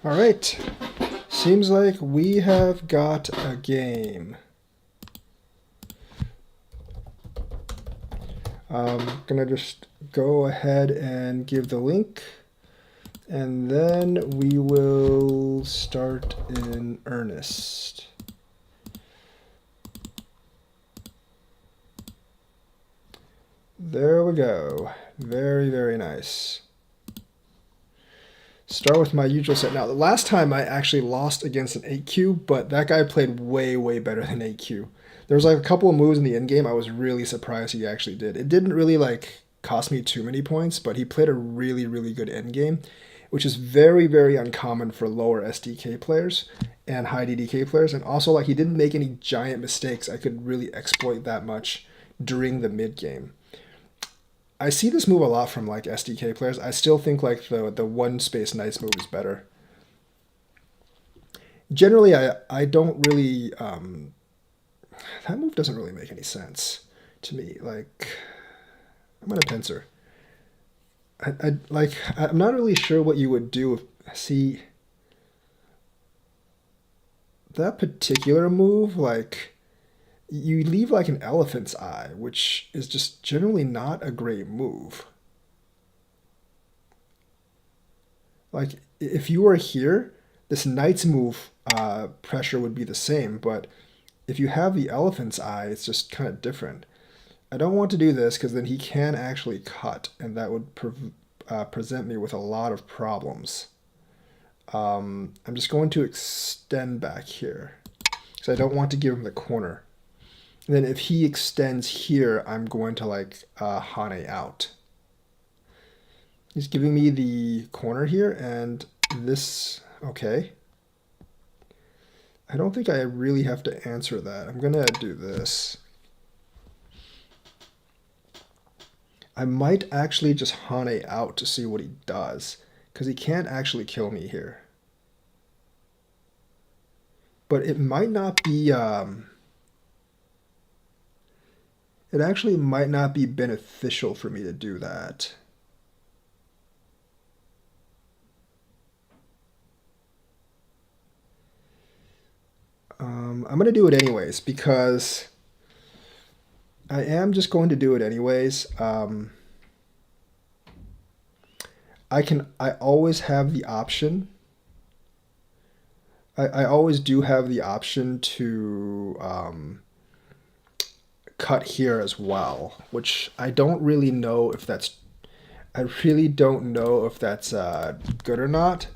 All right. Seems like we have got a game. I'm gonna just go ahead and give the link, and then we will start in earnest. There we go. Very, very nice. Start with my usual set. Now, the last time I actually lost against an 8Q, but that guy played way, way better than 8Q. There was like a couple of moves in the end game I was really surprised he actually did. It didn't really like cost me too many points, but he played a really, really good end game, which is very, very uncommon for lower SDK players and high DDK players. And also, like, he didn't make any giant mistakes I could really exploit that much during the mid game. I see this move a lot from like SDK players. I still think like the one space nice move is better. Generally, I don't really that move doesn't really make any sense to me. Like I'm gonna pincer. I'm not really sure what you would do if see that particular move like you leave like an elephant's eye, which is just generally not a great move. Like if you were here, this knight's move pressure would be the same, but if you have the elephant's eye, it's just kind of different. I don't want to do this because then he can actually cut, and that would present me with a lot of problems. I'm just going to extend back here because I don't want to give him the corner. And then if he extends here, I'm going to like Hane out. He's giving me the corner here, and this, okay. I don't think I really have to answer that. I'm gonna do this. I might actually just Hane out to see what he does, because he can't actually kill me here. But it might not be, it actually might not be beneficial for me to do that. I'm going to do it anyways because I am just going to do it anyways. I always have the option. I always do have the option to cut here as well, which I don't really know if that's, I really don't know if that's good or not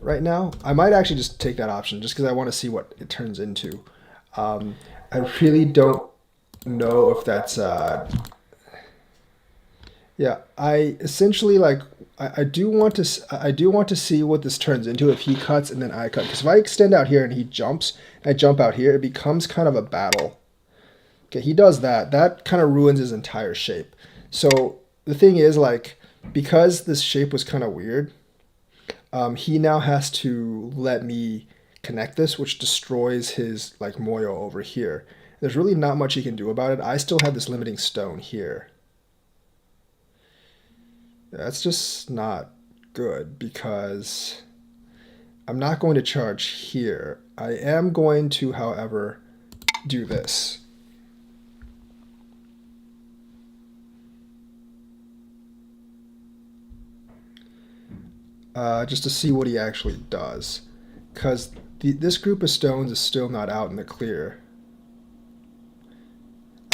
right now. I might actually just take that option just because I want to see what it turns into. I really don't know if that's yeah. I essentially like I do want to see what this turns into if he cuts and then I cut, because if I extend out here and he jumps and I jump out here, it becomes kind of a battle. Okay, he does that. That kind of ruins his entire shape. So the thing is, like, because this shape was kind of weird, he now has to let me connect this, which destroys his like Moyo over here. There's really not much he can do about it. I still have this limiting stone here. That's just not good because I'm not going to charge here. I am going to, however, do this. Just to see what he actually does. Because this group of stones is still not out in the clear.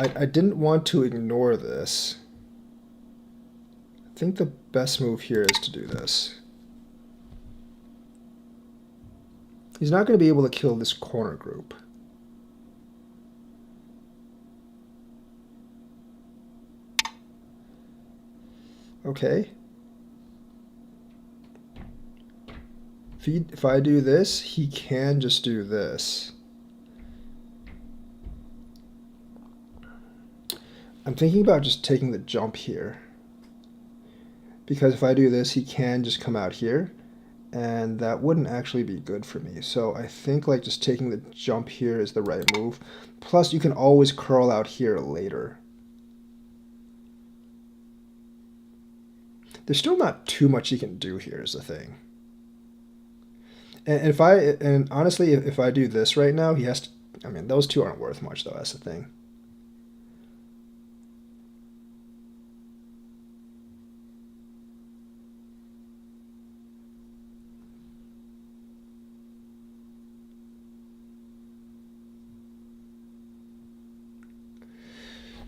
I didn't want to ignore this. I think the best move here is to do this. He's not going to be able to kill this corner group. Okay. If I do this, he can just do this. I'm thinking about just taking the jump here. Because if I do this, he can just come out here. And that wouldn't actually be good for me. So I think like just taking the jump here is the right move. Plus you can always curl out here later. There's still not too much he can do here is the thing. And honestly, if I do this right now, he has to. I mean, those two aren't worth much though. That's the thing.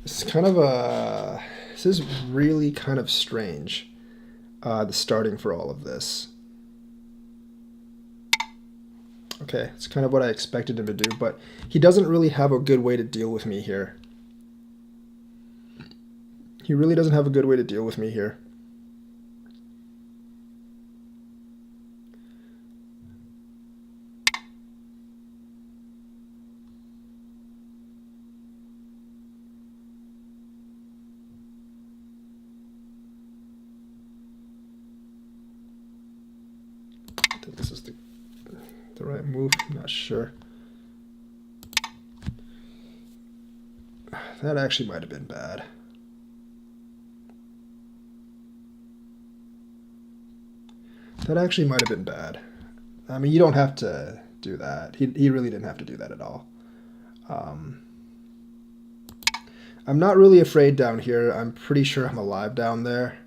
This is kind of a. This is really kind of strange. The starting for all of this. Okay, it's kind of what I expected him to do, but he doesn't really have a good way to deal with me here. He really doesn't have a good way to deal with me here. I think this is the right move. I'm not sure. That actually might have been bad. That actually might have been bad. I mean, you don't have to do that. He really didn't have to do that at all. I'm not really afraid down here. I'm pretty sure I'm alive down there.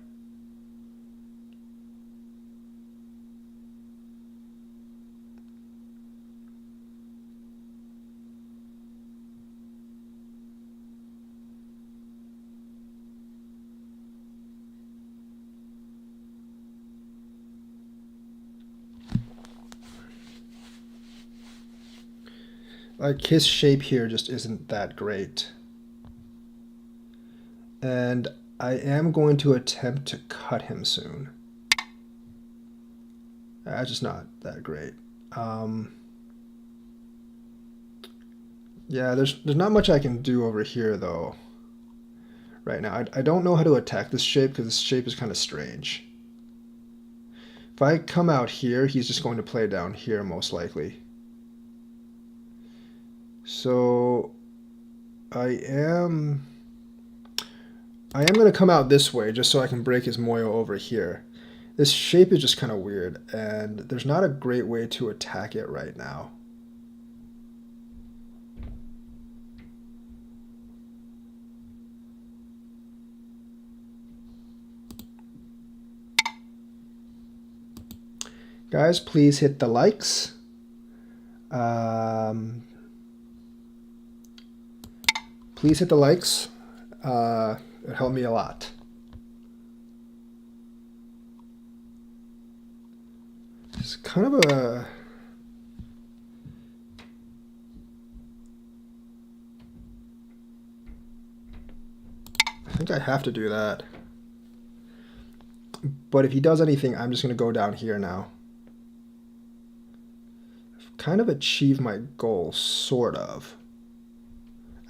Like, his shape here just isn't that great. And I am going to attempt to cut him soon. That's just not that great. Yeah, there's not much I can do over here, though, right now. I don't know how to attack this shape, because this shape is kind of strange. If I come out here, he's just going to play down here, most likely. So I am going to come out this way just so I can break his Moyo over here. This shape is just kind of weird, and there's not a great way to attack it right now. Guys, please hit the likes. Please hit the likes. It helped me a lot. It's kind of a... I think I have to do that. But if he does anything, I'm just going to go down here now. I've kind of achieved my goal, sort of.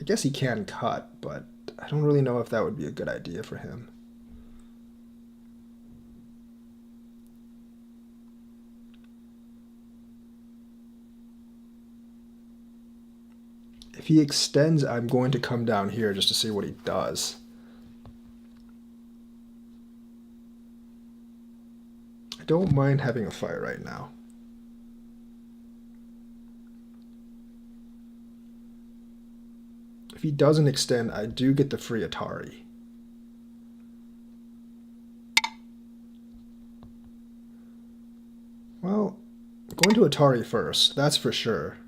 I guess he can cut, but I don't really know if that would be a good idea for him. If he extends, I'm going to come down here just to see what he does. I don't mind having a fight right now. If he doesn't extend, I do get the free Atari. Well, I'm going to Atari first, that's for sure.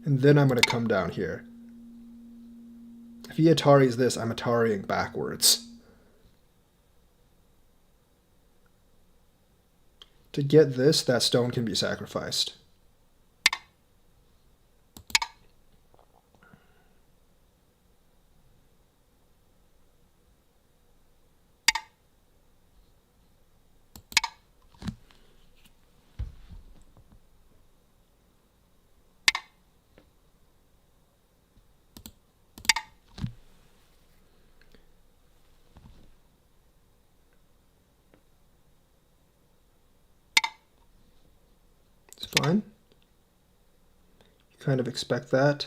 And then I'm going to come down here. If he Ataris this, I'm Atariing backwards. To get this, that stone can be sacrificed. It's fine. You kind of expect that.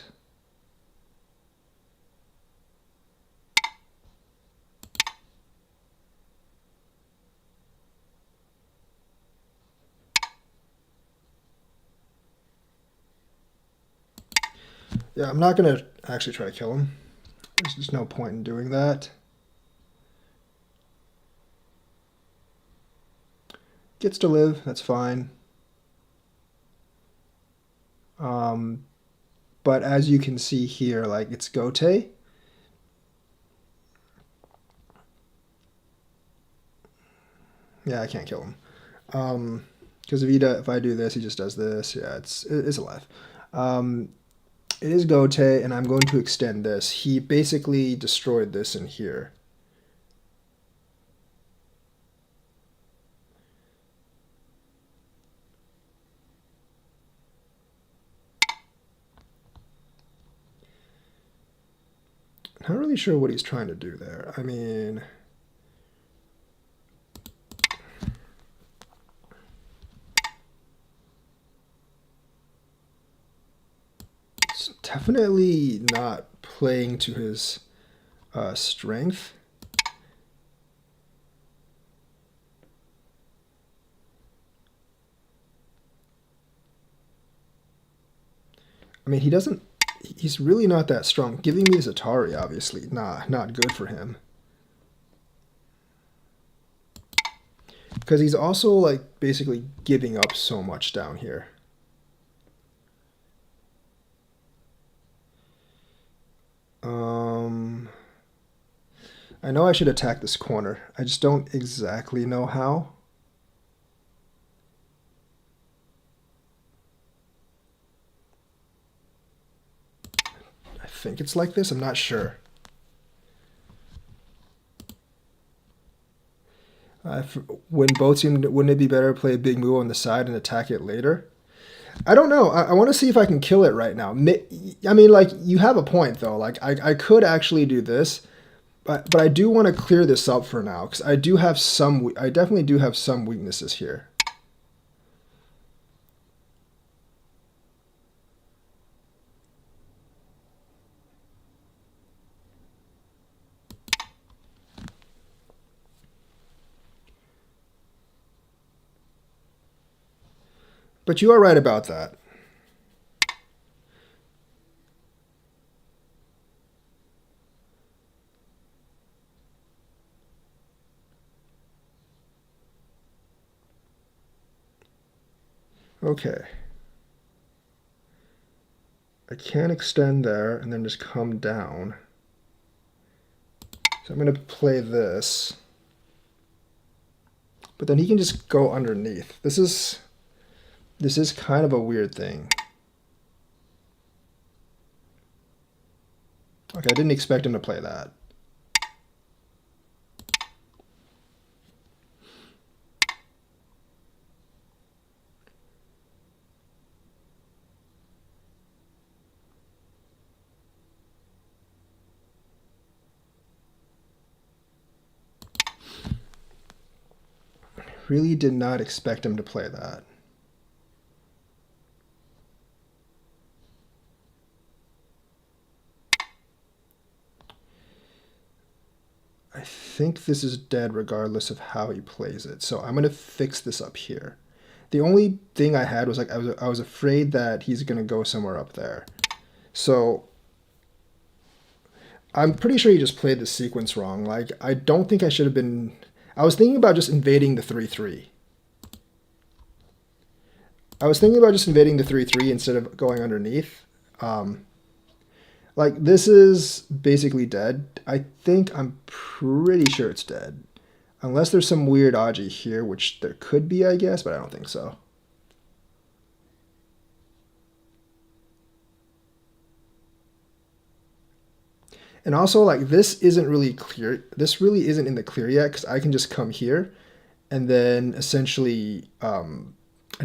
Yeah, I'm not gonna actually try to kill him. There's just no point in doing that. Gets to live, that's fine. But as you can see here, like it's Gote. Yeah, I can't kill him. Because if I do this, he just does this. Yeah, it's alive. It is Gote, and I'm going to extend this. He basically destroyed this in here. Not really sure what he's trying to do there. I mean, it's definitely not playing to his strength. I mean, he's really not that strong. Giving me this Atari, obviously, not good for him. Because he's also, like, basically giving up so much down here. I know I should attack this corner. I just don't exactly know how. I think it's like this. I'm not sure. When both seem, wouldn't it be better to play a big move on the side and attack it later? I don't know. I want to see if I can kill it right now. I mean, like, you have a point, though. Like, I could actually do this, but I do want to clear this up for now, because I definitely do have some weaknesses here. But you are right about that. Okay. I can extend there and then just come down. So I'm going to play this. But then he can just go underneath. This is kind of a weird thing. Okay, I didn't expect him to play that. Really did not expect him to play that. I think this is dead regardless of how he plays it. So I'm going to fix this up here. The only thing I had was like I was afraid that he's going to go somewhere up there. So I'm pretty sure he just played the sequence wrong. Like, I don't think I should have been... I was thinking about just invading the 3-3. I was thinking about just invading the 3-3 instead of going underneath. Like, this is basically dead. I'm pretty sure it's dead. Unless there's some weird Aji here, which there could be, I guess, but I don't think so. And also, like, this isn't really clear. This really isn't in the clear yet, because I can just come here and then essentially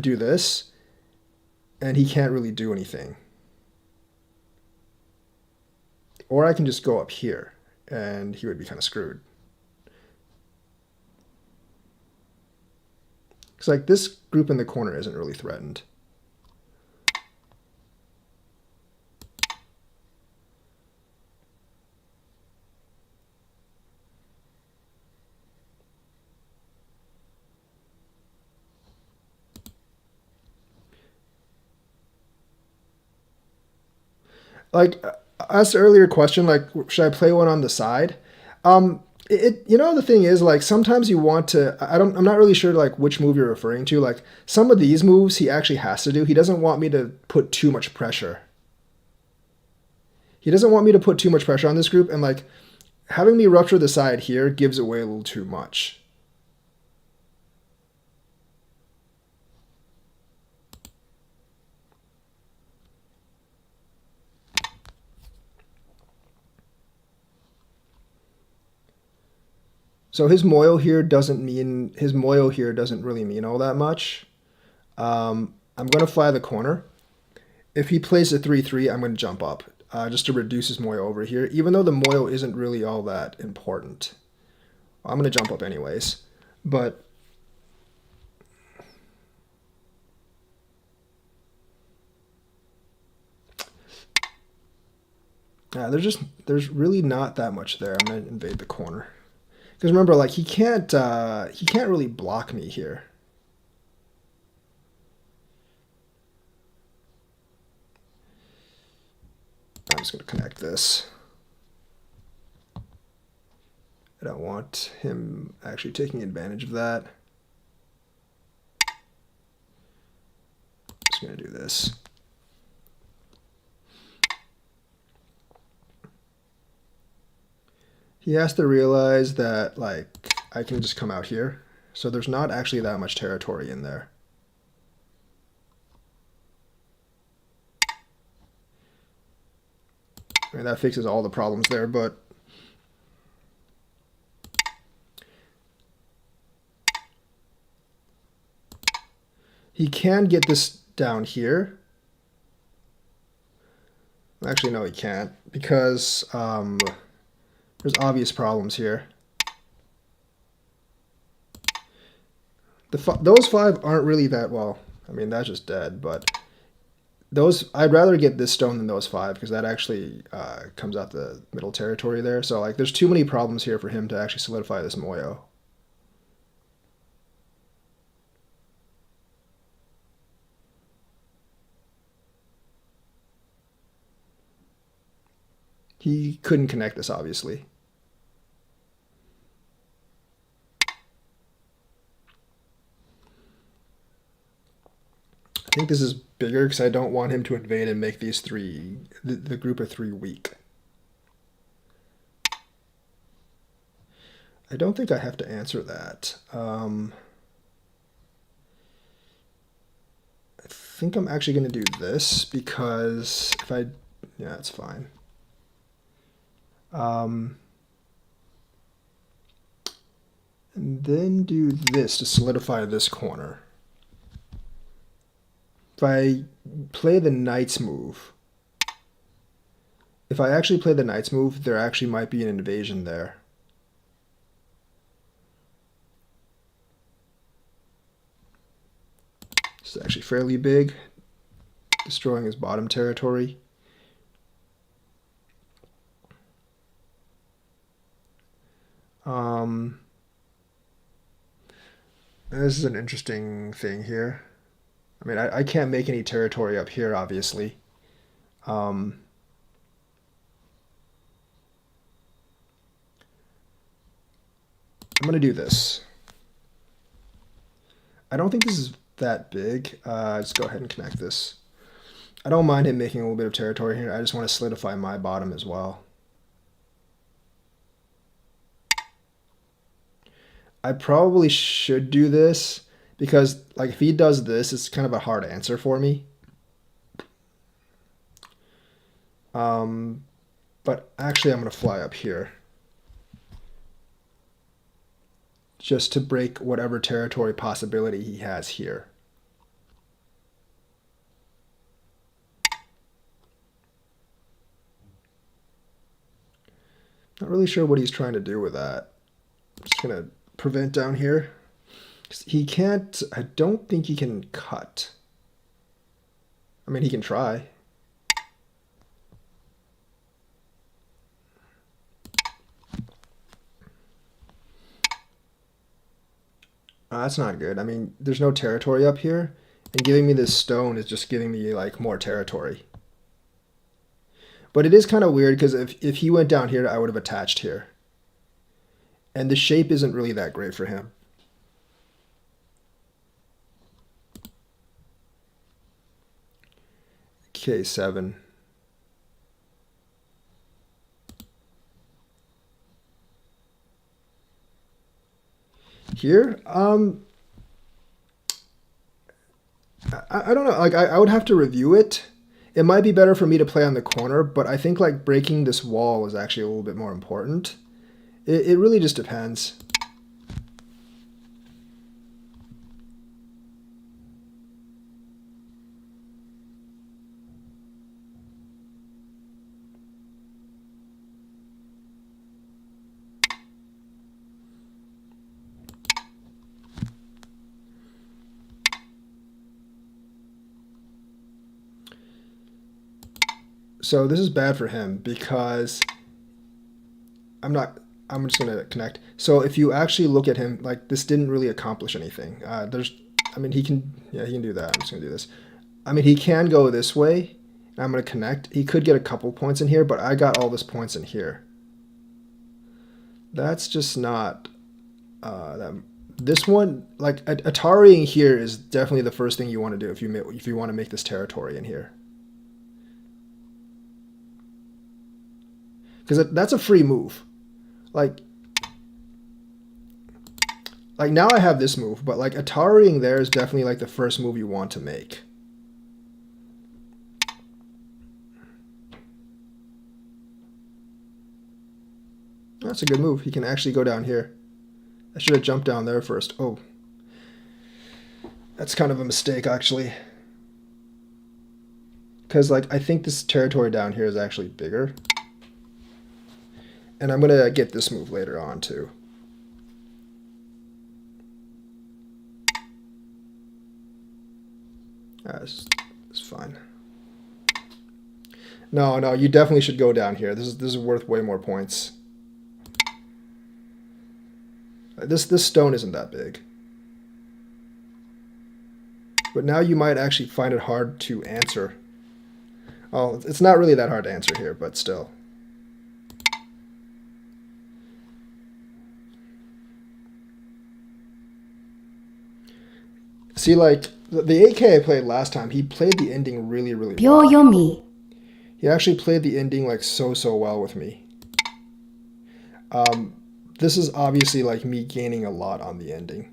do this, and he can't really do anything. Or I can just go up here, and he would be kind of screwed. Because, like, this group in the corner isn't really threatened. Like, I asked the earlier question, like, should I play one on the side? The thing is, like, sometimes you want to. I'm not really sure like which move you're referring to. Like, some of these moves he actually has to do. He doesn't want me to put too much pressure. He doesn't want me to put too much pressure on this group, and like having me rupture the side here gives away a little too much. So his moyo here doesn't really mean all that much. I'm gonna fly the corner. If he plays a 3-3, I'm gonna jump up just to reduce his moyo over here, even though the moyo isn't really all that important. I'm gonna jump up anyways, but there's really not that much there. I'm gonna invade the corner because remember, like he can't really block me here. I'm just gonna connect this. I don't want him actually taking advantage of that. Just gonna do this. He has to realize that like I can just come out here. So there's not actually that much territory in there. I mean, that fixes all the problems there, but he can get this down here. Actually, no, he can't, because there's obvious problems here. Those 5 aren't really that well. I mean, that's just dead, but those I'd rather get this stone than those 5 because that actually comes out the middle territory there. So like, there's too many problems here for him to actually solidify this moyo. He couldn't connect this, obviously. I think this is bigger because I don't want him to invade and make these the group of 3 weak. I don't think I have to answer that. I think I'm actually going to do this because if I... Yeah, it's fine. And then do this to solidify this corner. If I play the knight's move, if I actually play the knight's move, there actually might be an invasion there. This is actually fairly big, destroying his bottom territory. This is an interesting thing here. I mean, I can't make any territory up here, obviously. I'm going to do this. I don't think this is that big. Just go ahead and connect this. I don't mind him making a little bit of territory here. I just want to solidify my bottom as well. I probably should do this because like if he does this, it's kind of a hard answer for me. But actually I'm going to fly up here just to break whatever territory possibility he has here. Not really sure what he's trying to do with that. I'm just going to prevent down here. He can't, I don't think he can cut. I mean, he can try. That's not good. I mean, there's no territory up here, and giving me this stone is just giving me like more territory. But it is kind of weird because if he went down here, I would have attached here. And the shape isn't really that great for him. K7. Here, I don't know. Like I would have to review it. It might be better for me to play on the corner, but I think like breaking this wall is actually a little bit more important. It really just depends. So this is bad for him because I'm just going to connect. So if you actually look at him, like this didn't really accomplish anything. I mean, he can do that. I'm just going to do this. I mean, he can go this way. I'm going to connect. He could get a couple points in here, but I got all this points in here. That's just not this one, like Atariing here is definitely the first thing you want to do if you want to make this territory in here. Because that's a free move. Like now I have this move, but like Atariing there is definitely like the first move you want to make. That's a good move. He can actually go down here. I should have jumped down there first. Oh. That's kind of a mistake, actually. Because like I think this territory down here is actually bigger. And I'm going to get this move later on, too. It's fine. No, you definitely should go down here. This is worth way more points. This stone isn't that big. But now you might actually find it hard to answer. Oh, it's not really that hard to answer here, but still. See, like, the 8K I played last time, he played the ending really, really well. He actually played the ending, like, so well with me. This is obviously, like, me gaining a lot on the ending.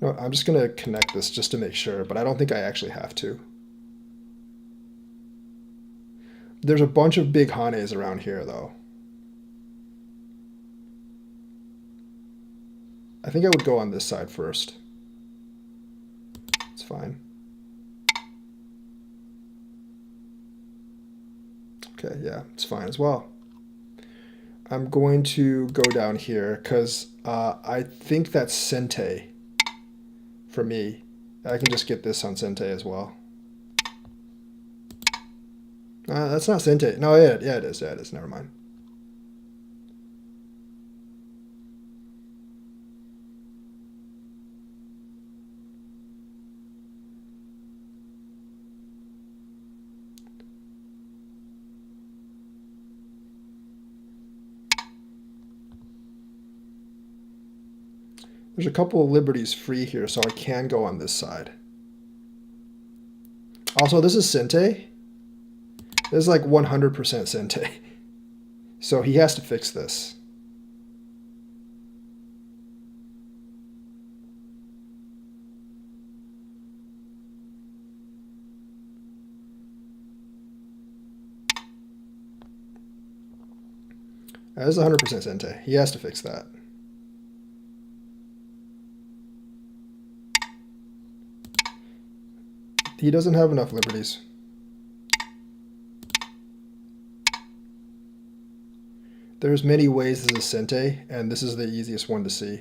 No, I'm just going to connect this just to make sure, but I don't think I actually have to. There's a bunch of big Hanes around here, though. I think I would go on this side first. It's fine. Okay, yeah, it's fine as well. I'm going to go down here because I think that's Sente for me. I can just get this on Sente as well. That's not Sente. No, yeah, it is. Yeah, it is. Never mind. There's a couple of liberties free here, so I can go on this side. Also, this is Sente. This is like 100% Sente. So he has to fix this. This is 100% Sente. He has to fix that. He doesn't have enough liberties. There's many ways this is Sente, and this is the easiest one to see.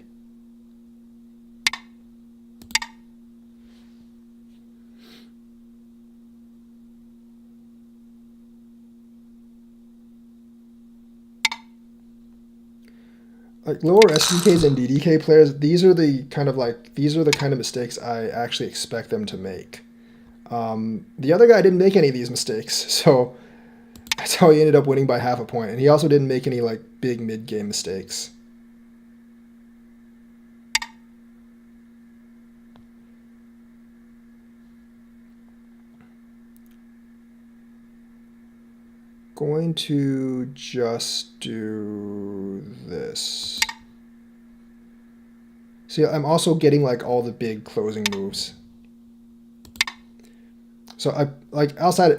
Like lower SDKs and DDK players, these are the kind of mistakes I actually expect them to make. The other guy didn't make any of these mistakes, so that's how he ended up winning by half a point. And he also didn't make any like big mid-game mistakes. Going to just do this. See, I'm also getting like all the big closing moves. So I like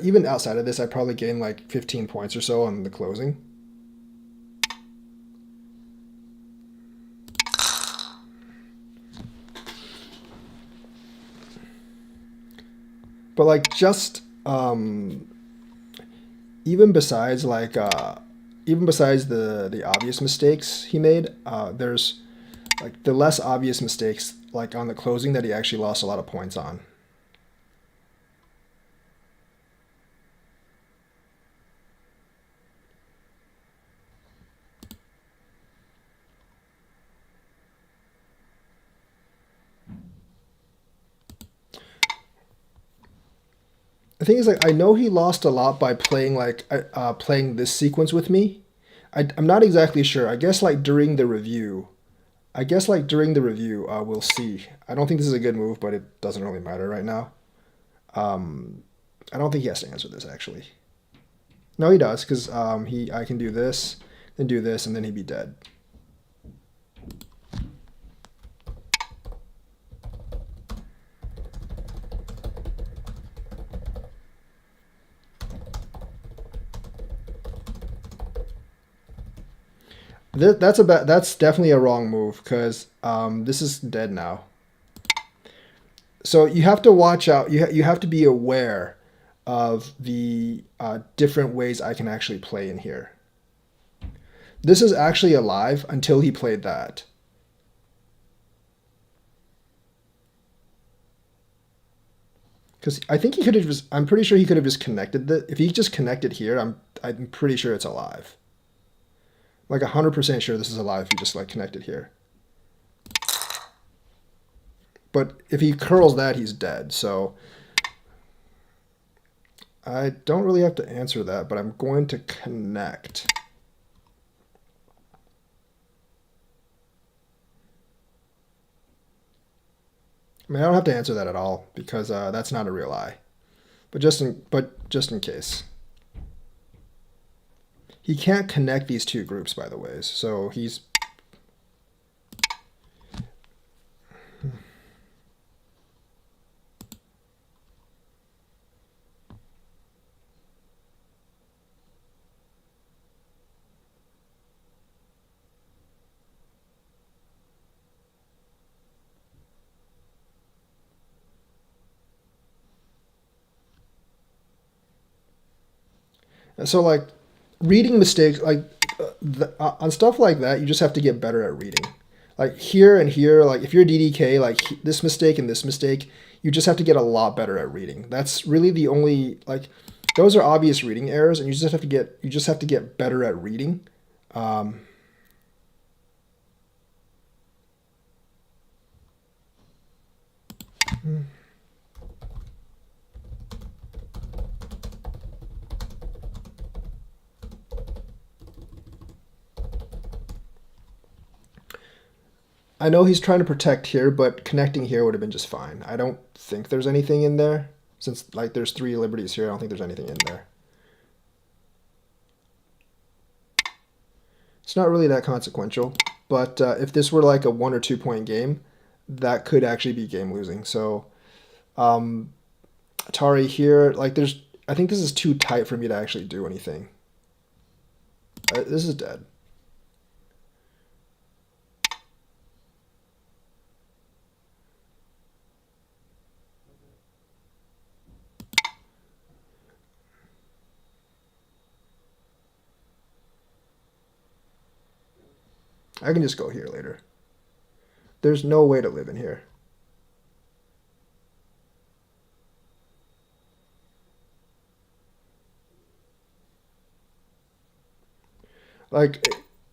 even outside of this, I probably gained like 15 points or so on the closing. But like just even besides like even besides the obvious mistakes he made, there's like the less obvious mistakes like on the closing that he actually lost a lot of points on. The thing is, like, I know he lost a lot by playing like playing this sequence with me. I'm not exactly sure. I guess like during the review, we'll see. I don't think this is a good move, but it doesn't really matter right now. I don't think he has to answer this actually. No, he does because I can do this, then do this, and then he'd be dead. That's definitely a wrong move because this is dead now. So you have to watch out. You have to be aware of the different ways I can actually play in here. This is actually alive until he played that. Because I think he could have just. I'm pretty sure he could have just connected that. If he just connected here, I'm pretty sure it's alive. Like 100% sure this is alive if you just like connected here. But if he curls that, he's dead. So I don't really have to answer that, but I'm going to connect. I mean, I don't have to answer that at all because that's not a real eye. But just in case. He can't connect these two groups, by the way, so he's... So, like, reading mistakes, like, on stuff like that, you just have to get better at reading. Like, here and here, like, if you're DDK, like, this mistake and this mistake, you just have to get a lot better at reading. That's really the only, like, those are obvious reading errors, and you just have to get better at reading. I know he's trying to protect here, but connecting here would have been just fine. I don't think there's anything in there. Since like there's 3 liberties here, I don't think there's anything in there. It's not really that consequential, but if this were like a 1 or 2 point game, that could actually be game losing. So Atari here, like I think this is too tight for me to actually do anything. This is dead. I can just go here later. There's no way to live in here. Like,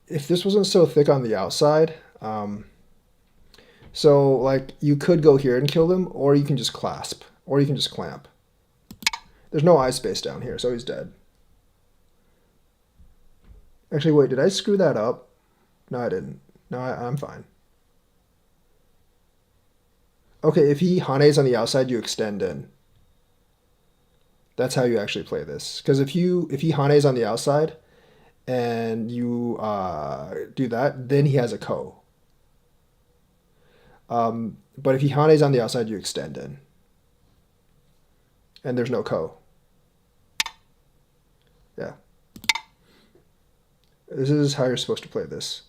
if this wasn't so thick on the outside, so like you could go here and kill them, or you can just clasp, or you can just clamp. There's no eye space down here, so he's dead. Actually, wait, did I screw that up? No, I didn't. No, I'm fine. Okay, if he Hanes on the outside, you extend in. That's how you actually play this. Because if he Hanes on the outside and you do that, then he has a Ko. But if he Hanes on the outside, you extend in. And there's no Ko. Yeah. This is how you're supposed to play this.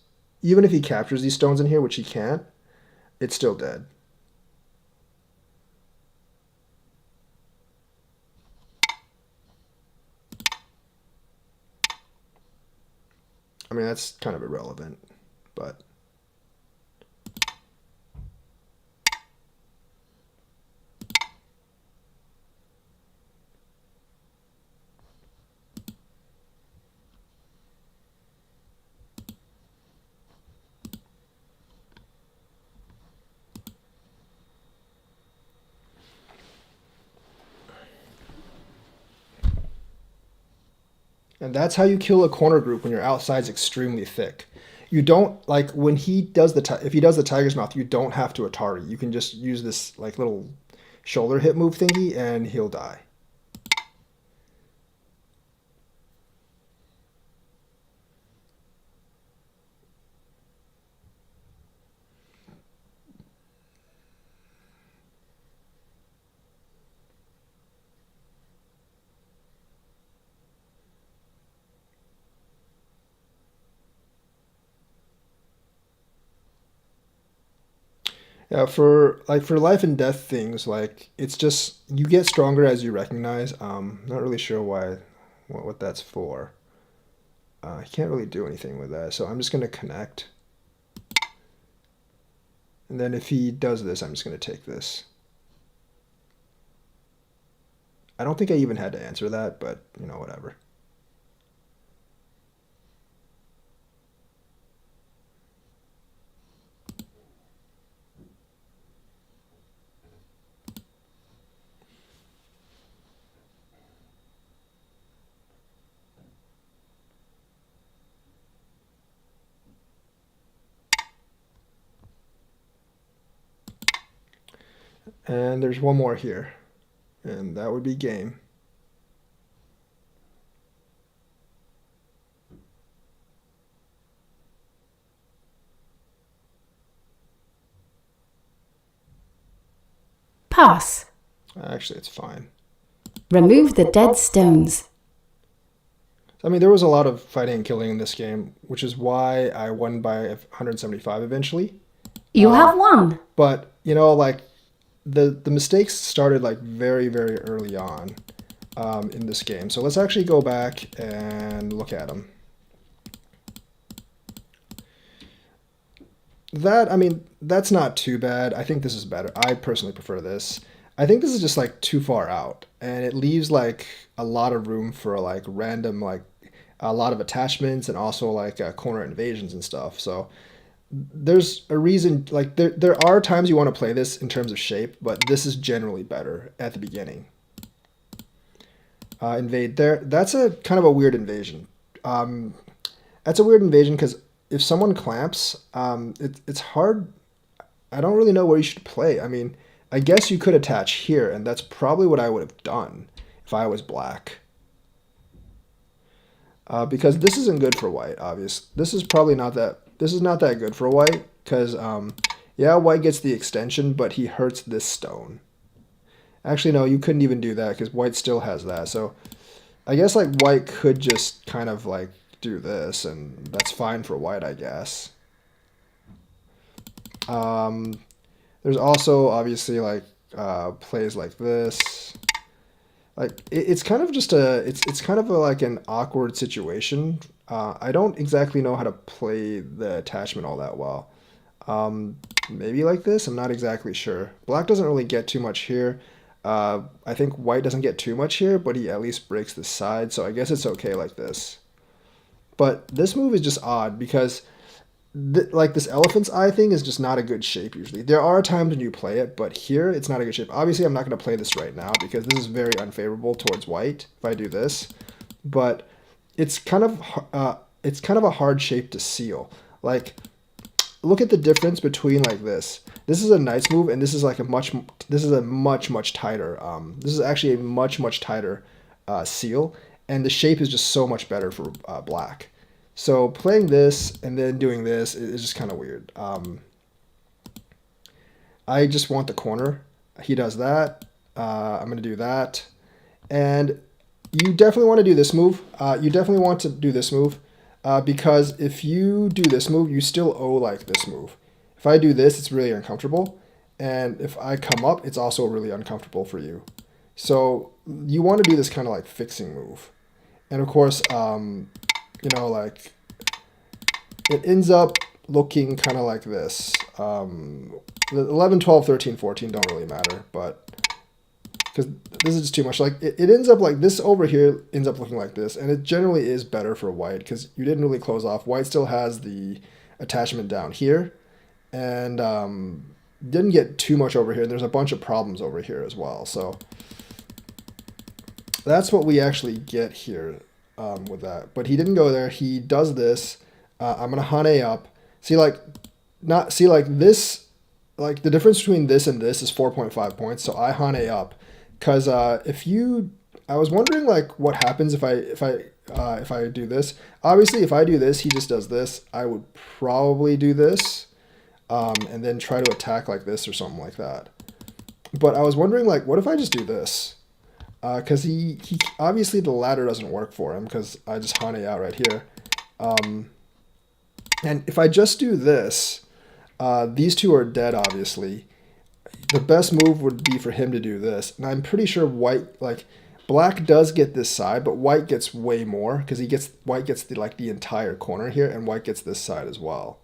Even if he captures these stones in here, which he can't, it's still dead. I mean, that's kind of irrelevant, but... And that's how you kill a corner group when your outside's extremely thick. You don't like when he does if he does the tiger's mouth, you don't have to Atari. You can just use this like little shoulder hit move thingy and he'll die. Yeah, for life and death things, like it's just you get stronger as you recognize. Not really sure why, what that's for. I can't really do anything with that, so I'm just gonna connect. And then if he does this, I'm just gonna take this. I don't think I even had to answer that, but you know, whatever. And there's one more here, and that would be game. Pass. Actually, it's fine. Remove the dead stones. I mean, there was a lot of fighting and killing in this game, which is why I won by 175 eventually. You have won. But, you know, like, the mistakes started, like, very, very early on in this game. So let's actually go back and look at them. I mean, that's not too bad. I think this is better. I personally prefer this. I think this is just, like, too far out. And it leaves, like, a lot of room for, like, random, like, a lot of attachments and also, like, corner invasions and stuff. So there's a reason, like, there are times you want to play this in terms of shape, but this is generally better at the beginning. Invade there. That's a kind of a weird invasion. That's a weird invasion because if someone clamps, it's hard. I don't really know where you should play. I mean, I guess you could attach here, and that's probably what I would have done if I was black. Because this isn't good for white, obviously. This is probably not that. This is not that good for white because, yeah, white gets the extension, but he hurts this stone. Actually, no, you couldn't even do that because white still has that. So I guess like white could just kind of like do this, and that's fine for white, I guess. There's also obviously like plays like this. Like it's kind of just it's kind of like an awkward situation. I don't exactly know how to play the attachment all that well. Maybe like this. I'm not exactly sure. Black doesn't really get too much here. I think white doesn't get too much here, but he at least breaks the side, so I guess it's okay like this. But this move is just odd because like this elephant's eye thing is just not a good shape usually. There are times when you play it, but here it's not a good shape. Obviously, I'm not going to play this right now because this is very unfavorable towards white if I do this. But it's kind of a hard shape to seal. Like, look at the difference between like this. This is a nice move, and this is like a much tighter. This is actually a much tighter seal, and the shape is just so much better for black. So playing this and then doing this is just kind of weird. I just want the corner. He does that. I'm going to do that. And you definitely want to do this move. You definitely want to do this move because if you do this move, you still owe like this move. If I do this, it's really uncomfortable. And if I come up, it's also really uncomfortable for you. So you want to do this kind of like fixing move. And of course, like it ends up looking kind of like this. The 11, 12, 13, 14 don't really matter, but because this is just too much. Like it ends up like this over here ends up looking like this, and it generally is better for white because you didn't really close off. White still has the attachment down here, and didn't get too much over here. There's a bunch of problems over here as well. So that's what we actually get here with that. But he didn't go there. He does this. I'm gonna Hane up. See like this. Like the difference between this and this is 4.5 points. So I Hane up. Because I was wondering like what happens if I do this. Obviously, if I do this, he just does this. I would probably do this, and then try to attack like this or something like that. But I was wondering like, what if I just do this? Because he obviously the ladder doesn't work for him because I just Hane out right here. And if I just do this, these two are dead obviously. The best move would be for him to do this. And I'm pretty sure black does get this side, but white gets way more because white gets the entire corner here and white gets this side as well.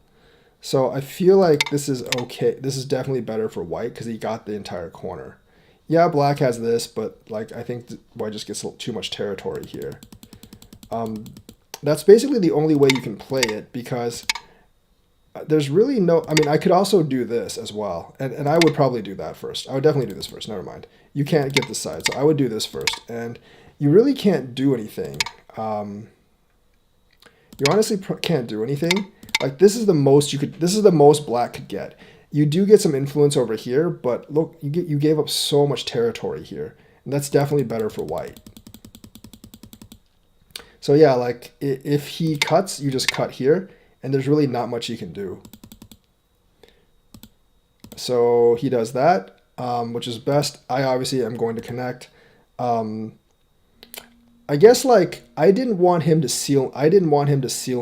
So I feel like this is okay. This is definitely better for white because he got the entire corner. Yeah, black has this, but like I think white just gets too much territory here. That's basically the only way you can play it because there's really no, I mean, I could also do this as well. And I would probably do that first. I would definitely do this first. Never mind. You can't get this side. So I would do this first. And you really can't do anything. You honestly can't do anything. Like this is the most this is the most black could get. You do get some influence over here, but look, you gave up so much territory here. And that's definitely better for white. So yeah, like if he cuts, you just cut here. And there's really not much you can do. So he does that, which is best. I obviously am going to connect. I guess like I didn't want him to seal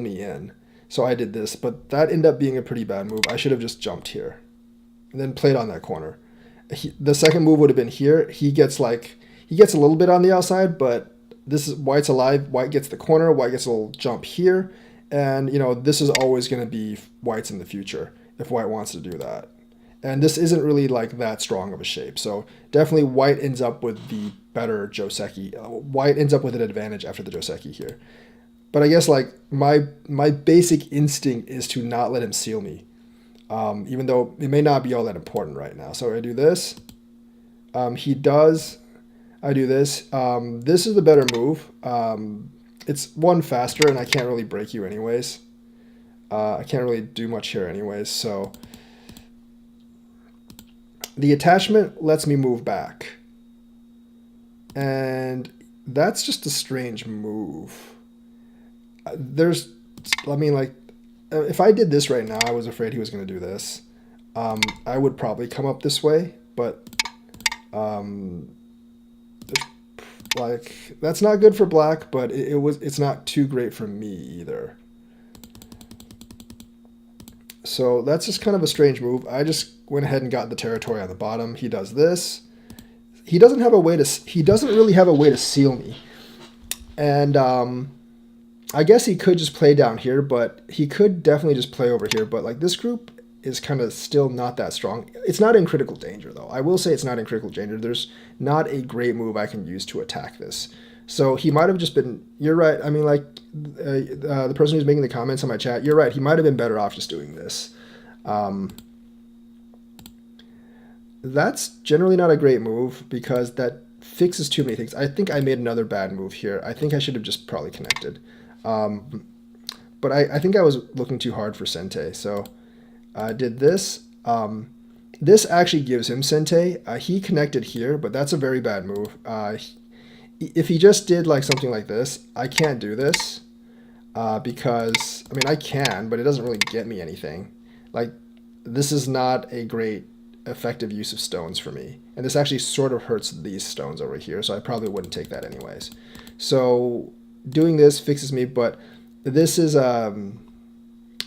me in. So I did this, but that ended up being a pretty bad move. I should have just jumped here and then played on that corner. The second move would have been here. He gets a little bit on the outside, but this is white's alive. White gets the corner. White gets a little jump here. And, this is always going to be whites in the future if white wants to do that. And this isn't really like that strong of a shape. So definitely white ends up with the better Joseki. White ends up with an advantage after the Joseki here. But I guess like my basic instinct is to not let him seal me. Even though it may not be all that important right now. So I do this. He does. I do this. This is the better move. It's one faster, and I can't really break you anyways. I can't really do much here anyways, so... The attachment lets me move back. And that's just a strange move. If I did this right now, I was afraid he was going to do this. I would probably come up this way, but... that's not good for black, but it's not too great for me either. So that's just kind of a strange move. I just went ahead and got the territory on the bottom. He does this. He doesn't really have a way to seal me. And I guess he could just play down here, but he could definitely just play over here. But like this group is kind of still not that strong. It's not in critical danger, though. I will say it's not in critical danger. There's not a great move I can use to attack this. So he might have just been... You're right. I mean, like, the person who's making the comments on my chat, you're right. He might have been better off just doing this. Um, that's generally not a great move because that fixes too many things. I think I made another bad move here. I think I should have just probably connected. But I think I was looking too hard for Sente, so I did this. This actually gives him Sente. He connected here, but that's a very bad move. If he just did like something like this, I can't do this because, I mean, I can, but it doesn't really get me anything. Like, this is not a great effective use of stones for me. And this actually sort of hurts these stones over here, so I probably wouldn't take that anyways. So doing this fixes me, but this is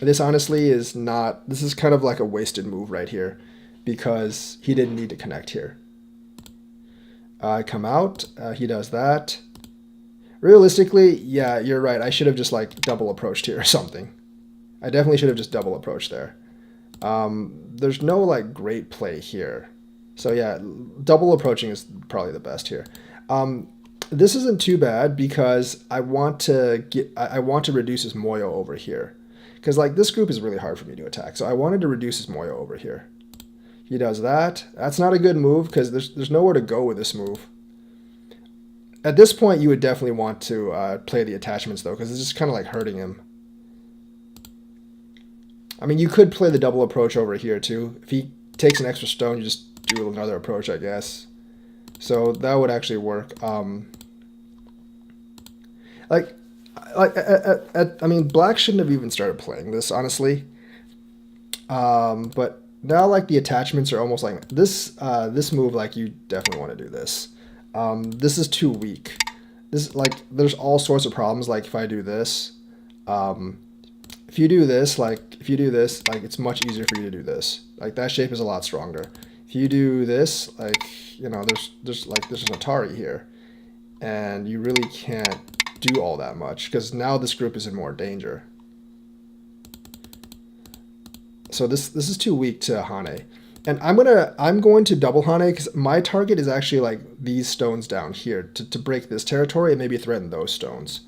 this honestly is not, this is kind of like a wasted move right here because he didn't need to connect here. I come out, he does that. Realistically, yeah, you're right. I should have just like double approached here or something. I definitely should have just double approached there. There's no like great play here. So yeah, double approaching is probably the best here. This isn't too bad because I want to reduce his Moyo over here. Because like this group is really hard for me to attack. So I wanted to reduce his Moyo over here. He does that. That's not a good move because there's nowhere to go with this move. At this point, you would definitely want to play the attachments though, because it's just kind of like hurting him. I mean, you could play the double approach over here too. If he takes an extra stone, you just do another approach, I guess. So that would actually work. I mean, black shouldn't have even started playing this, honestly. But now, like, the attachments are almost like this. This move, like, you definitely want to do this. This is too weak. This, like, there's all sorts of problems. Like, if I do this, if you do this, like, it's much easier for you to do this. Like, that shape is a lot stronger. If you do this, like, you know, there's an Atari here, and you really can't do all that much because now this group is in more danger. So this is too weak to Hane. And I'm going to double Hane because my target is actually like these stones down here to break this territory and maybe threaten those stones.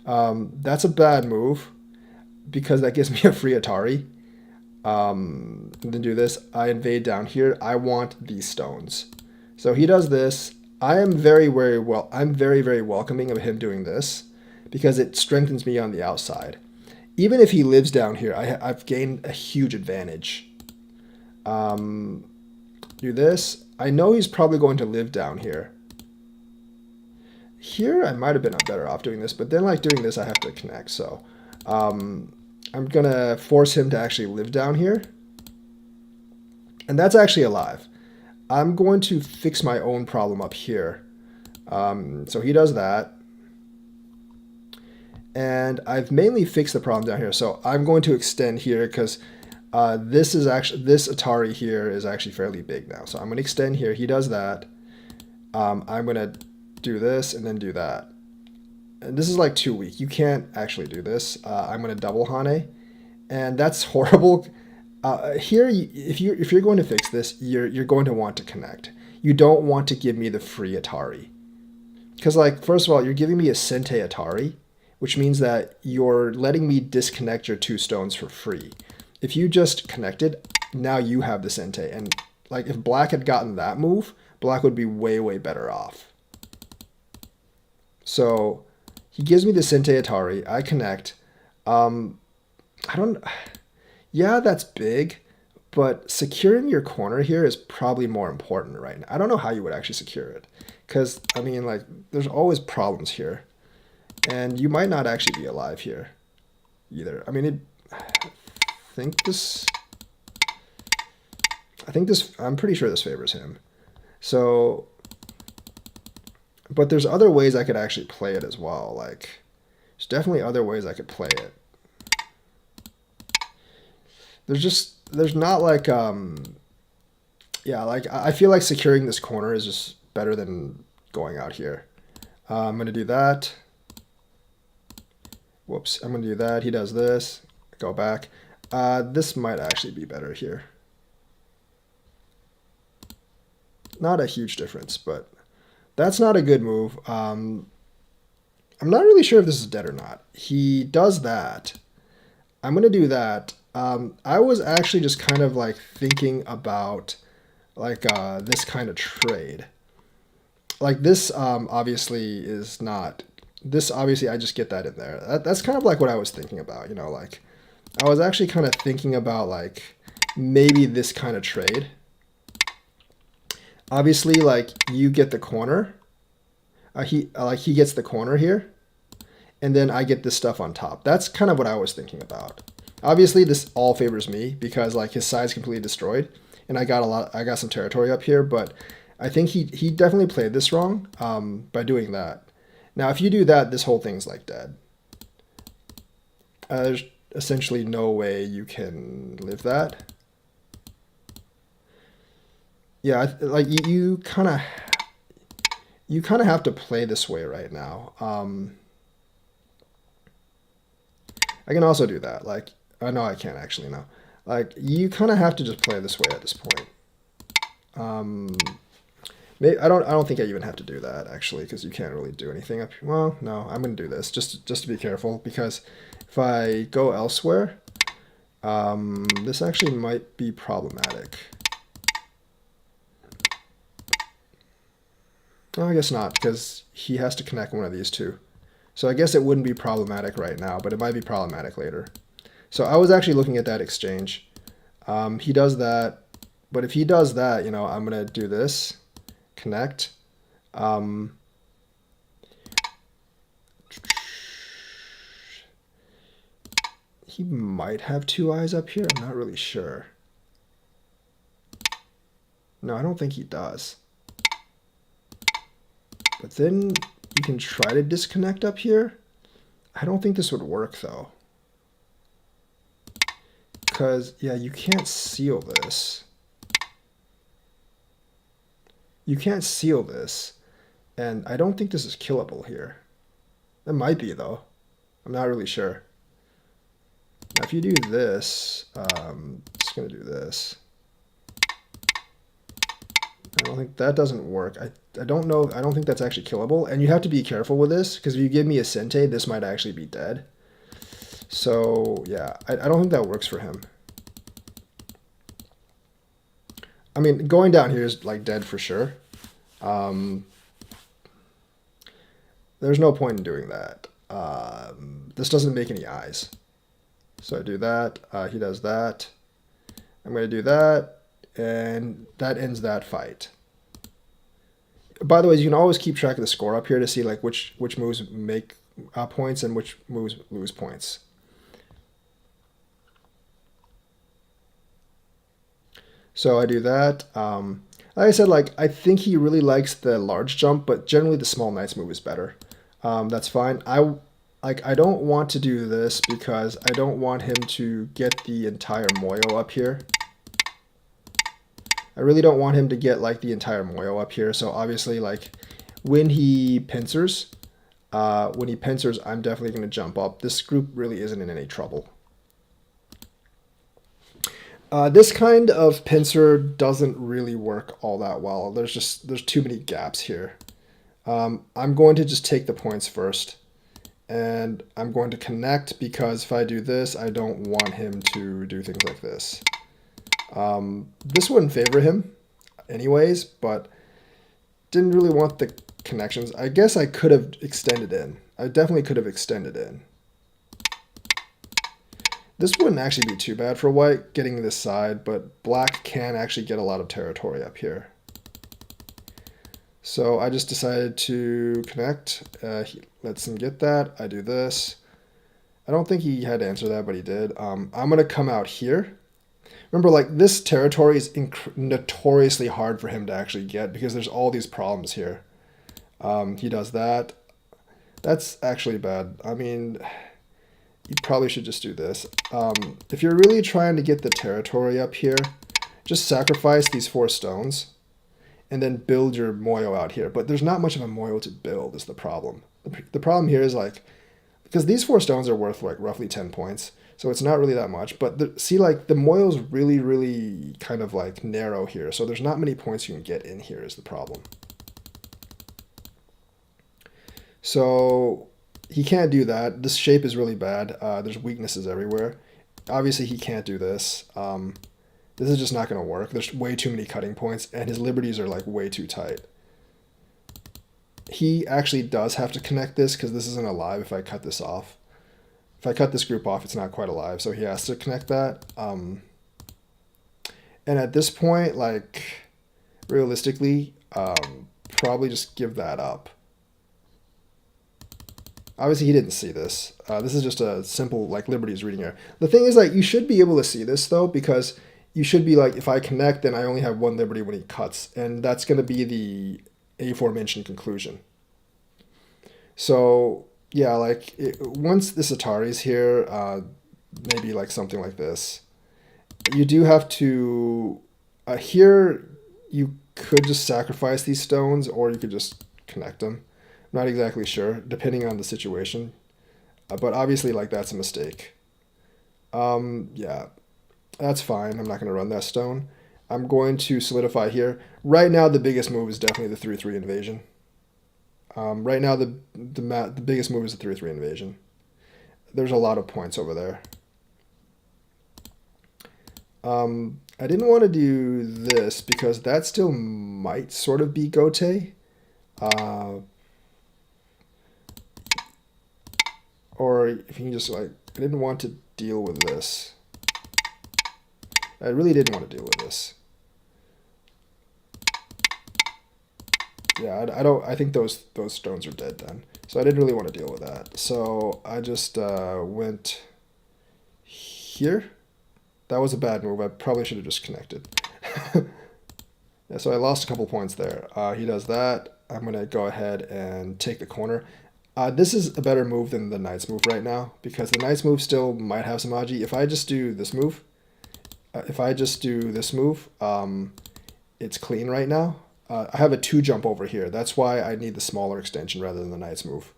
That's a bad move because that gives me a free Atari. Then do this. I invade down here. I want these stones. So he does this. I am very very welcoming of him doing this because it strengthens me on the outside. Even if he lives down here, I've gained a huge advantage. Do this. I know he's probably going to live down here. Here, I might have been better off doing this, but then like doing this, I have to connect. So I'm going to force him to actually live down here. And that's actually alive. I'm going to fix my own problem up here. So he does that. And I've mainly fixed the problem down here. So I'm going to extend here because this Atari here is actually fairly big now. So I'm going to extend here. He does that. I'm going to do this and then do that. And this is like too weak. You can't actually do this. I'm going to double Hane. And that's horrible. Here, if you're going to fix this, you're going to want to connect. You don't want to give me the free Atari. Because like, first of all, you're giving me a Sente Atari, which means that you're letting me disconnect your two stones for free. If you just connected, now you have the Sente. And like if black had gotten that move, black would be way, way better off. So he gives me the Sente Atari. I connect. Yeah, that's big, but securing your corner here is probably more important right now. I don't know how you would actually secure it. Because, I mean, like, there's always problems here. And you might not actually be alive here either. I mean, I think this, I'm pretty sure this favors him. So, but there's other ways I could actually play it as well. Like, there's definitely other ways I could play it. There's not like, yeah, like, I feel like securing this corner is just better than going out here. I'm going to do that. Whoops, I'm going to do that. He does this. Go back. This might actually be better here. Not a huge difference, but that's not a good move. I'm not really sure if this is dead or not. He does that. I'm going to do that. I was actually just kind of like thinking about like this kind of trade. Like this obviously is not. This obviously I just get that in there. That's kind of like what I was thinking about. Like I was actually kind of thinking about like maybe this kind of trade. Obviously, like you get the corner. He gets the corner here, and then I get this stuff on top. That's kind of what I was thinking about. Obviously, this all favors me because like his side's completely destroyed, and I got some territory up here. But I think he definitely played this wrong by doing that. Now, if you do that, this whole thing's like dead. There's essentially no way you can live that. Yeah, like you kind of have to play this way right now. I can also do that. Like, I know I can't actually now. Like, you kind of have to just play this way at this point. Maybe I don't think I even have to do that actually because you can't really do anything up here. Well, no, I'm gonna do this just to be careful because if I go elsewhere, this actually might be problematic. No, I guess not because he has to connect one of these two. So I guess it wouldn't be problematic right now, but it might be problematic later. So I was actually looking at that exchange. He does that, but if he does that, I'm gonna do this, connect. He might have two eyes up here. I'm not really sure. No, I don't think he does. But then you can try to disconnect up here. I don't think this would work though. Because, yeah, you can't seal this. You can't seal this. And I don't think this is killable here. It might be though. I'm not really sure. Now if you do this, just going to do this. I don't think that doesn't work. I don't know. I don't think that's actually killable. And you have to be careful with this because if you give me a Sente, this might actually be dead. So yeah, I don't think that works for him. I mean, going down here is like dead for sure. There's no point in doing that. This doesn't make any eyes. So I do that. He does that. I'm going to do that. And that ends that fight. By the way, you can always keep track of the score up here to see like which moves make points and which moves lose points. So I do that. Like I said, like I think he really likes the large jump, but generally the small knights move is better. That's fine. I don't want to do this because I don't want him to get the entire moyo up here. I really don't want him to get like the entire moyo up here. So obviously, like when he pincers, I'm definitely going to jump up. This group really isn't in any trouble. This kind of pincer doesn't really work all that well. There's too many gaps here. I'm going to just take the points first. And I'm going to connect because if I do this, I don't want him to do things like this. This wouldn't favor him anyways, but didn't really want the connections. I guess I could have extended in. I definitely could have extended in. This wouldn't actually be too bad for white getting this side, but black can actually get a lot of territory up here. So I just decided to connect. He lets him get that. I do this. I don't think he had to answer that, but he did. I'm going to come out here. Remember, like, this territory is notoriously hard for him to actually get because there's all these problems here. He does that. That's actually bad. I mean, you probably should just do this. If you're really trying to get the territory up here, just sacrifice these 4 stones and then build your moyo out here. But there's not much of a moyo to build is the problem. The problem here is like, because these 4 stones are worth like roughly 10 points, so it's not really that much. But see, like the moyo's really, really kind of like narrow here, so there's not many points you can get in here is the problem. So he can't do that. This shape is really bad. There's weaknesses everywhere. Obviously, he can't do this. This is just not going to work. There's way too many cutting points, and his liberties are like way too tight. He actually does have to connect this because this isn't alive if I cut this off. If I cut this group off, it's not quite alive, so he has to connect that. And at this point, like, realistically, probably just give that up. Obviously, he didn't see this. This is just a simple, like, liberties reading error. The thing is, like, you should be able to see this, though, because you should be like, if I connect, then I only have one liberty when he cuts, and that's going to be the aforementioned conclusion. So, yeah, like, once this Atari's here, maybe, like, something like this. You do have to... here, you could just sacrifice these stones, or you could just connect them. I'm not exactly sure, depending on the situation. But obviously, like, that's a mistake. Yeah, that's fine. I'm not going to run that stone. I'm going to solidify here. Right now, the biggest move is definitely the 3-3 invasion. Right now, the biggest move is the 3-3 invasion. There's a lot of points over there. I didn't want to do this because that still might sort of be Gote. Or if you can just like, I didn't want to deal with this. I really didn't want to deal with this. Yeah, I think those stones are dead then. So I didn't really want to deal with that. So I just went here. That was a bad move. I probably should have just connected. Yeah, so I lost a couple points there. He does that. I'm going to go ahead and take the corner. This is a better move than the knight's move right now, because the knight's move still might have some agi. If I just do this move, it's clean right now. I have a 2 jump over here. That's why I need the smaller extension rather than the knight's move.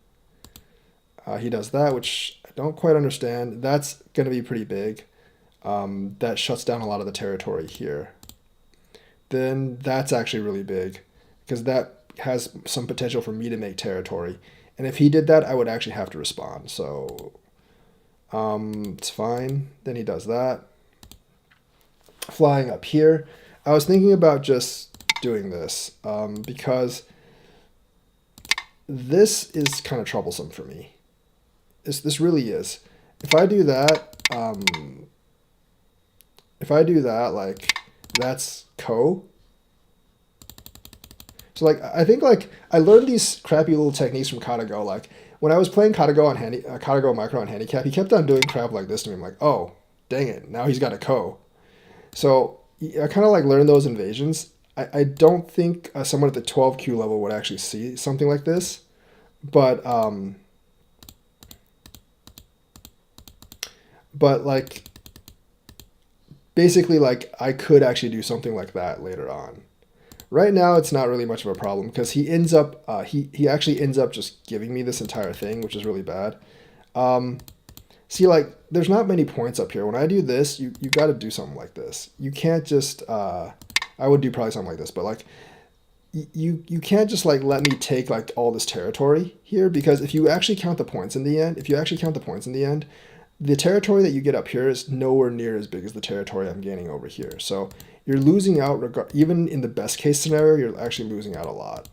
He does that, which I don't quite understand. That's going to be pretty big. That shuts down a lot of the territory here. Then that's actually really big, because that has some potential for me to make territory. And if he did that, I would actually have to respond. So it's fine. Then he does that. Flying up here. I was thinking about just doing this because this is kind of troublesome for me. This really is. If I do that, like, that's ko. So, like, I think, like, I learned these crappy little techniques from Katago. Like, when I was playing Katago Katago Micro on Handicap, he kept on doing crap like this to me. I'm like, oh, dang it, now he's got a ko. So, I kind of, like, learned those invasions. I don't think someone at the 12Q level would actually see something like this. But, like, basically, like, I could actually do something like that later on. Right now, it's not really much of a problem because he ends up, he actually ends up just giving me this entire thing, which is really bad. See, like, there's not many points up here. When I do this, you got to do something like this. You can't just, I would do probably something like this, but, like, you can't just, like, let me take, like, all this territory here, because if you actually count the points in the end, the territory that you get up here is nowhere near as big as the territory I'm gaining over here. So you're losing out, even in the best case scenario, you're actually losing out a lot.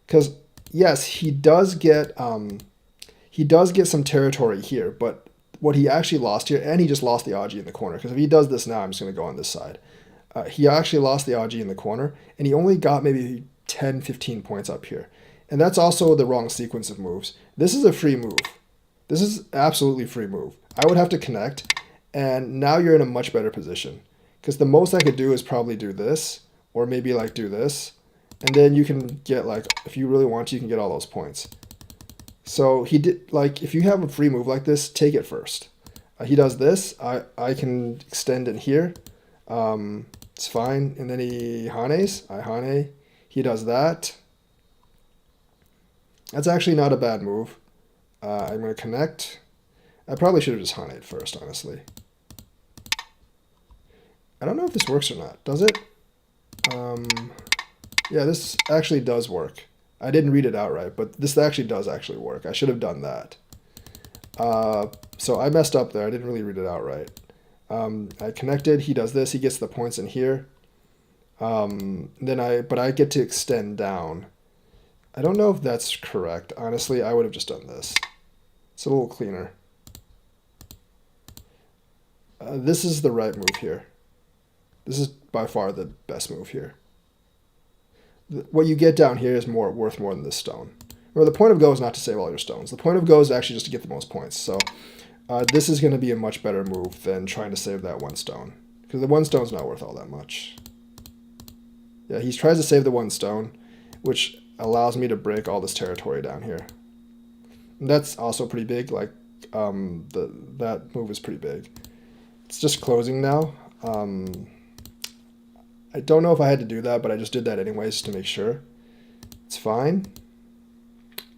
Because, yes, he does get some territory here, but what he actually lost here, and he just lost the Aji in the corner, because if he does this now, I'm just going to go on this side. He actually lost the Aji in the corner, and he only got maybe 10, 15 points up here. And that's also the wrong sequence of moves. This is a free move. This is absolutely free move. I would have to connect, and now you're in a much better position. Because the most I could do is probably do this, or maybe like do this, and then you can get, like, if you really want to, you can get all those points. So he did, like, if you have a free move like this, take it first. He does this, I can extend in here, it's fine, and then he hanes, I hane, he does that. That's actually not a bad move. I'm going to connect. I probably should have just haneed first, honestly. I don't know if this works or not. Does it? Yeah, this actually does work. I didn't read it out right, but this actually does actually work. I should have done that. So I messed up there. I didn't really read it out right. I connected. He does this. He gets the points in here. But I get to extend down. I don't know if that's correct. Honestly, I would have just done this. It's a little cleaner. This is the right move here. This is by far the best move here. What you get down here is worth more than this stone. Remember, the point of go is not to save all your stones. The point of go is actually just to get the most points. So this is going to be a much better move than trying to save that one stone. Because the one stone's not worth all that much. Yeah, he tries to save the one stone, which allows me to break all this territory down here. And that's also pretty big. Like, that move is pretty big. It's just closing now. I don't know if I had to do that, but I just did that anyways just to make sure. It's fine.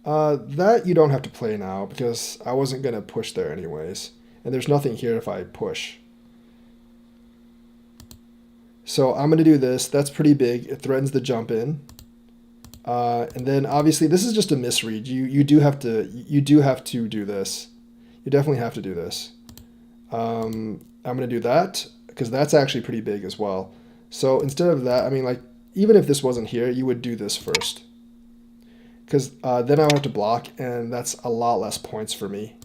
That you don't have to play now because I wasn't going to push there anyways. And there's nothing here if I push. So I'm going to do this. That's pretty big. It threatens the jump in. And then obviously this is just a misread. You do have to do this. You definitely have to do this. I'm going to do that because that's actually pretty big as well. So instead of that, I mean, like, even if this wasn't here, you would do this first. Because then I would have to block, and that's a lot less points for me.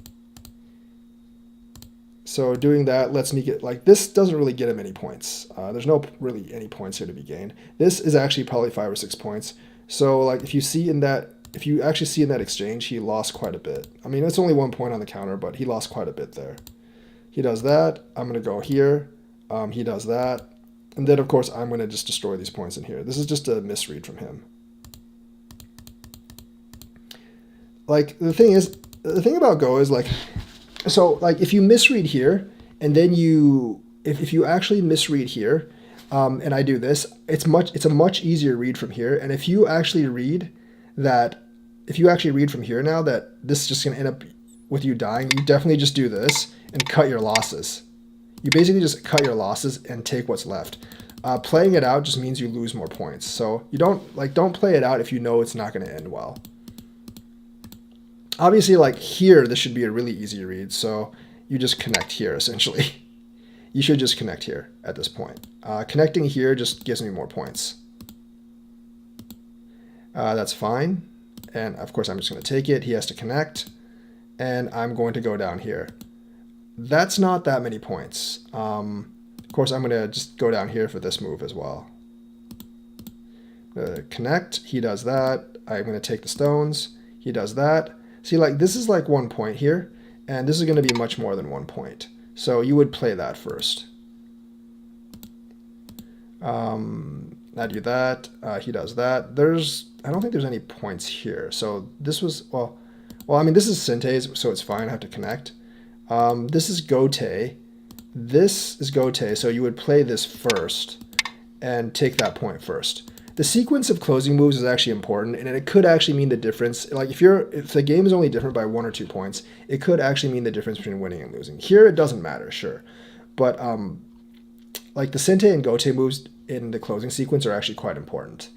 So doing that lets me get, like, this doesn't really get him any points. There's no really any points here to be gained. This is actually probably 5 or 6 points. So, like, if you actually see in that exchange, he lost quite a bit. I mean, it's only 1 point on the counter, but he lost quite a bit there. He does that. I'm going to go here. He does that. And then, of course, I'm going to just destroy these points in here. This is just a misread from him. Like, the thing about Go is, like, so, like, if you misread here, and then if you actually misread here, and I do this, it's a much easier read from here. And if you actually read from here now that this is just going to end up with you dying, you definitely just do this and cut your losses. You basically just cut your losses and take what's left. Playing it out just means you lose more points. So you don't play it out if you know it's not going to end well. Obviously, like here, this should be a really easy read. So you just connect here, essentially. You should just connect here at this point. Connecting here just gives me more points. That's fine. And of course, I'm just going to take it. He has to connect. And I'm going to go down here. That's not that many points. Of course, I'm going to just go down here for this move as well. Connect. He does that. I'm going to take the stones. He does that. See, like, this is like 1 point here. And this is going to be much more than 1 point. So you would play that first. I do that. He does that. I don't think there's any points here. So this was, well, I mean, this is Sentei's, so it's fine. I have to connect. This is Gote. This is Gote, so you would play this first and take that point first. The sequence of closing moves is actually important, and it could actually mean the difference. Like if the game is only different by 1 or 2 points, it could actually mean the difference between winning and losing. Here it doesn't matter, sure, but like the Sentei and Gote moves in the closing sequence are actually quite important.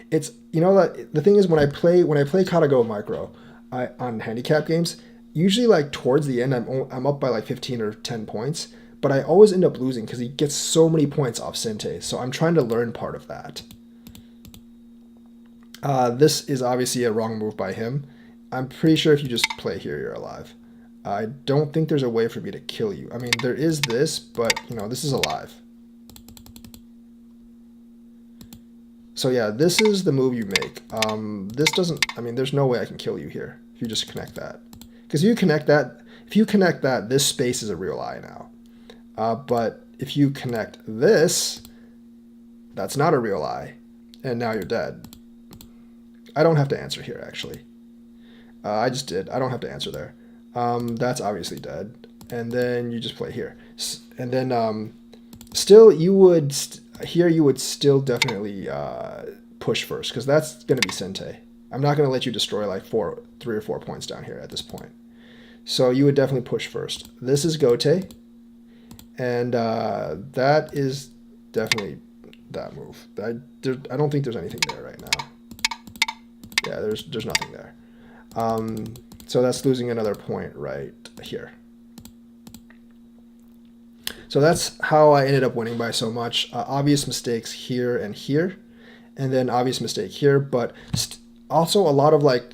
It's, you know, that the thing is when I play Katago Micro on handicap games, usually like towards the end I'm up by like 15 or 10 points, but I always end up losing because he gets so many points off Sentei. So I'm trying to learn part of that. This is obviously a wrong move by him. I'm pretty sure if you just play here, you're alive. I don't think there's a way for me to kill you. I mean, there is this, but, you know, this is alive. So yeah, this is the move you make. This doesn't, I mean, there's no way I can kill you here if you just connect that. Because if you connect that, this space is a real eye now. But if you connect this, that's not a real eye. And now you're dead. I don't have to answer here, actually. I just did. I don't have to answer there. That's obviously dead. And then you just play here. And then still, you would still definitely push first, because that's going to be Sentei. I'm not going to let you destroy like 3 or 4 points down here at this point. So you would definitely push first. This is Gote. And that is definitely that move. I don't think there's anything there right now. Yeah, there's nothing there. So that's losing another point right here. So that's how I ended up winning by so much. Obvious mistakes here and here, and then obvious mistake here, but also a lot of like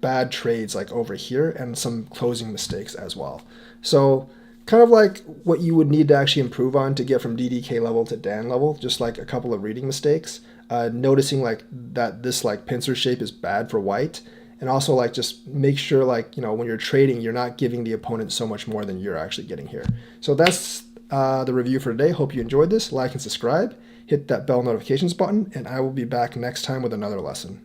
bad trades like over here and some closing mistakes as well. So kind of like what you would need to actually improve on to get from DDK level to Dan level, just like a couple of reading mistakes, noticing like that this like pincer shape is bad for white, and also like just make sure like when you're trading you're not giving the opponent so much more than you're actually getting here. So that's the review for today. Hope you enjoyed this. Like and subscribe. Hit that bell notifications button, and I will be back next time with another lesson.